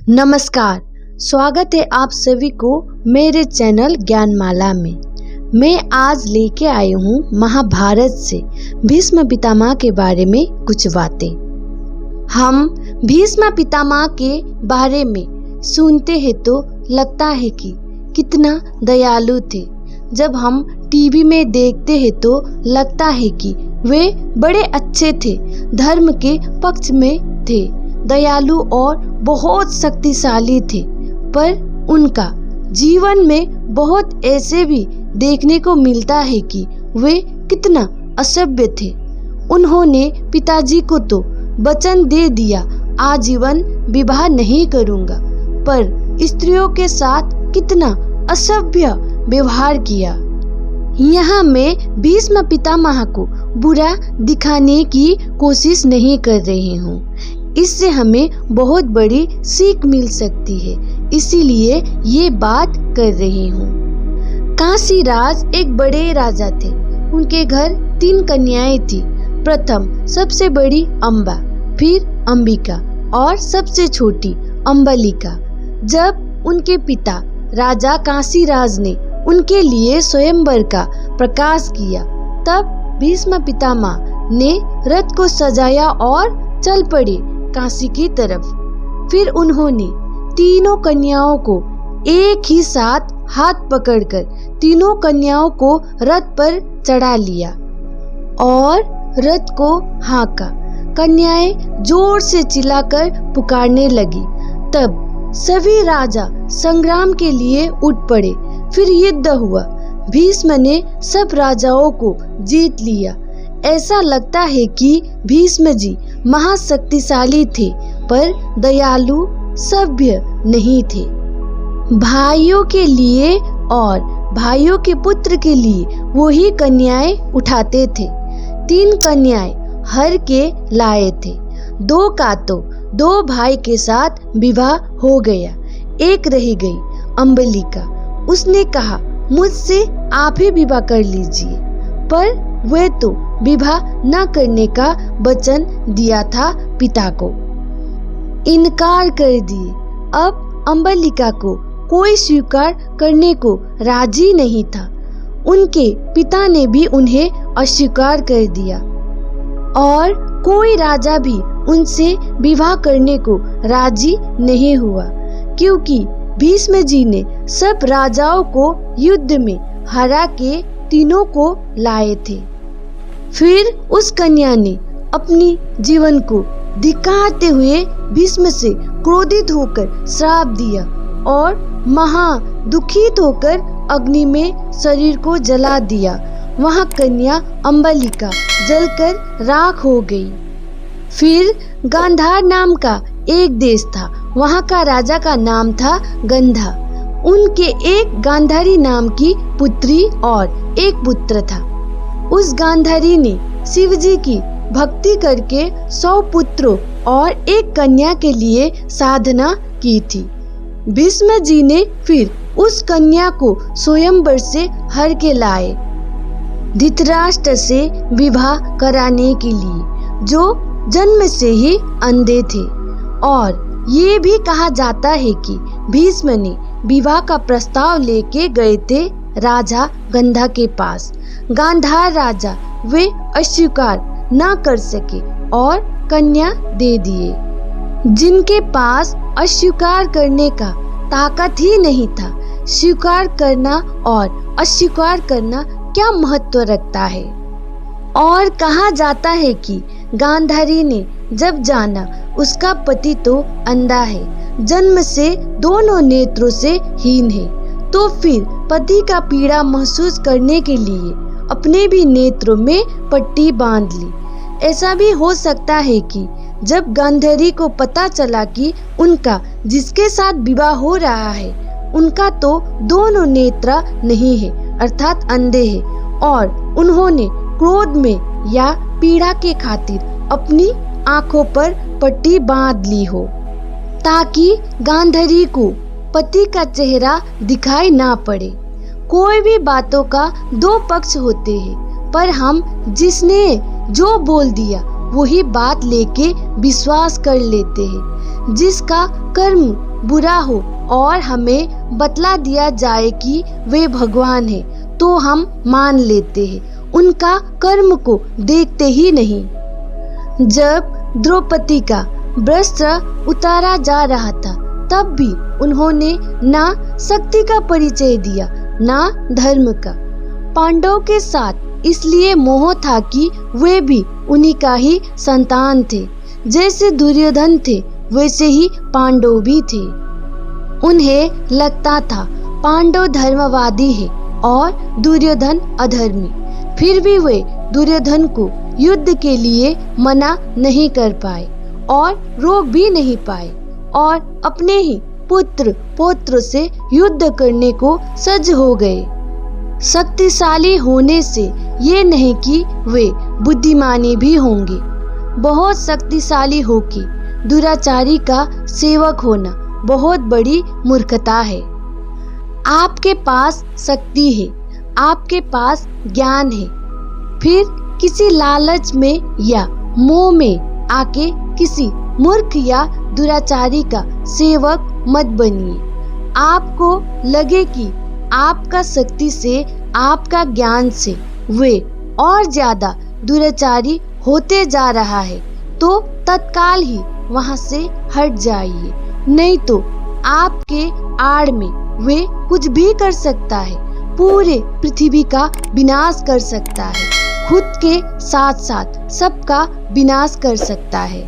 नमस्कार, स्वागत है आप सभी को मेरे चैनल ज्ञानमाला में। मैं आज लेके आई हूँ महाभारत से भीष्म पितामह के बारे में कुछ बातें। हम भीष्म पितामह के बारे में सुनते हैं तो लगता है कि कितना दयालु थे। जब हम टीवी में देखते हैं तो लगता है कि वे बड़े अच्छे थे, धर्म के पक्ष में थे, दयालु और बहुत शक्तिशाली थे। पर उनका जीवन में बहुत ऐसे भी देखने को मिलता है कि वे कितना असभ्य थे। उन्होंने पिताजी को तो वचन दे दिया, आजीवन विवाह नहीं करूंगा, पर स्त्रियों के साथ कितना असभ्य व्यवहार किया। यहाँ मैं भीष्म पितामह को बुरा दिखाने की कोशिश नहीं कर रही हूँ, इससे हमें बहुत बड़ी सीख मिल सकती है, इसीलिए ये बात कर रही हूँ। काशीराज एक बड़े राजा थे। उनके घर 3 कन्याएं थी। प्रथम सबसे बड़ी अम्बा, फिर अंबिका और सबसे छोटी अम्बलिका। जब उनके पिता राजा काशीराज ने उनके लिए स्वयंवर का प्रकाश किया, तब भीष्म पितामह ने रथ को सजाया और चल पड़े काशी की तरफ। फिर उन्होंने तीनों कन्याओं को एक ही साथ हाथ पकड़कर तीनों कन्याओं को रथ पर चढ़ा लिया और रथ को हाँका। कन्याएं जोर से चिल्लाकर पुकारने लगी। तब सभी राजा संग्राम के लिए उठ पड़े। फिर युद्ध हुआ। भीष्म ने सब राजाओं को जीत लिया। ऐसा लगता है कि भीष्म जी महाशक्तिशाली थे, पर दयालु सभ्य नहीं थे। भाइयों के लिए और भाइयों के पुत्र के लिए वो ही कन्याएं उठाते थे। 3 कन्याएं हर के लाए थे। 2 का तो 2 भाई के साथ विवाह हो गया। एक रह गई अम्बलिका। उसने कहा, मुझसे आप ही विवाह कर लीजिए, पर वे तो विवाह न करने का वचन दिया था पिता को, इनकार कर दिए। अब अम्बलिका को कोई स्वीकार करने को राजी नहीं था। उनके पिता ने भी उन्हें अस्वीकार कर दिया और कोई राजा भी उनसे विवाह करने को राजी नहीं हुआ, क्योंकि भीष्म जी ने सब राजाओं को युद्ध में हरा के तीनों को लाए थे। फिर उस कन्या ने अपनी जीवन को धिक्कारते हुए भीष्म से क्रोधित होकर श्राप दिया और महा दुखित होकर अग्नि में शरीर को जला दिया। वहां कन्या अम्बलिका जलकर राख हो गई। फिर गांधार नाम का एक देश था। वहां का राजा का नाम था गंधा। उनके एक गांधारी नाम की पुत्री और एक पुत्र था। उस गांधारी ने शिव जी की भक्ति करके 100 पुत्रों और एक कन्या के लिए साधना की थी। भीष्म जी ने फिर उस कन्या को स्वयंवर से हर के लाए धृतराष्ट्र से विवाह कराने के लिए, जो जन्म से ही अंधे थे। और ये भी कहा जाता है कि भीष्म ने विवाह का प्रस्ताव लेके गए थे राजा गंधा के पास। गांधार राजा वे अस्वीकार न कर सके और कन्या दे दिए। जिनके पास अस्वीकार करने का ताकत ही नहीं था, स्वीकार करना और अस्वीकार करना क्या महत्व रखता है। और कहा जाता है कि गांधारी ने जब जाना उसका पति तो अंधा है, जन्म से दोनों नेत्रों से हीन है, तो फिर पति का पीड़ा महसूस करने के लिए अपने भी नेत्रों में पट्टी बांध ली। ऐसा भी हो सकता है कि जब गांधारी को पता चला कि उनका जिसके साथ विवाह हो रहा है उनका तो दोनों नेत्र नहीं है, अर्थात अंधे है, और उन्होंने क्रोध में या पीड़ा के खातिर अपनी आंखों पर पट्टी बांध ली हो, ताकि गांधारी को पति का चेहरा दिखाई ना पड़े। कोई भी बातों का 2 पक्ष होते हैं, पर हम जिसने जो बोल दिया वही बात लेके विश्वास कर लेते हैं। जिसका कर्म बुरा हो और हमें बतला दिया जाए कि वे भगवान है तो हम मान लेते हैं, उनका कर्म को देखते ही नहीं। जब द्रौपदी का वस्त्र उतारा जा रहा था तब भी उन्होंने ना शक्ति का परिचय दिया ना धर्म का। पांडवों के साथ इसलिए मोह था कि वे भी उन्हीं का ही संतान थे। जैसे दुर्योधन थे वैसे ही पांडव भी थे। उन्हें लगता था पांडव धर्मवादी है और दुर्योधन अधर्मी, फिर भी वे दुर्योधन को युद्ध के लिए मना नहीं कर पाए और रोक भी नहीं पाए और अपने ही पुत्र पौत्र से युद्ध करने को सज्ज हो गए। शक्तिशाली होने से ये नहीं कि वे बुद्धिमानी भी होंगे। बहुत शक्तिशाली होके दुराचारी का सेवक होना बहुत बड़ी मूर्खता है। आपके पास शक्ति है, आपके पास ज्ञान है, फिर किसी लालच में या मोह में आके किसी मूर्ख या दुराचारी का सेवक मत बनिए। आपको लगे कि आपका शक्ति से, आपका ज्ञान से वे और ज्यादा दुराचारी होते जा रहा है तो तत्काल ही वहां से हट जाइए, नहीं तो आपके आड़ में वे कुछ भी कर सकता है, पूरे पृथ्वी का विनाश कर सकता है, खुद के साथ साथ सबका विनाश कर सकता है।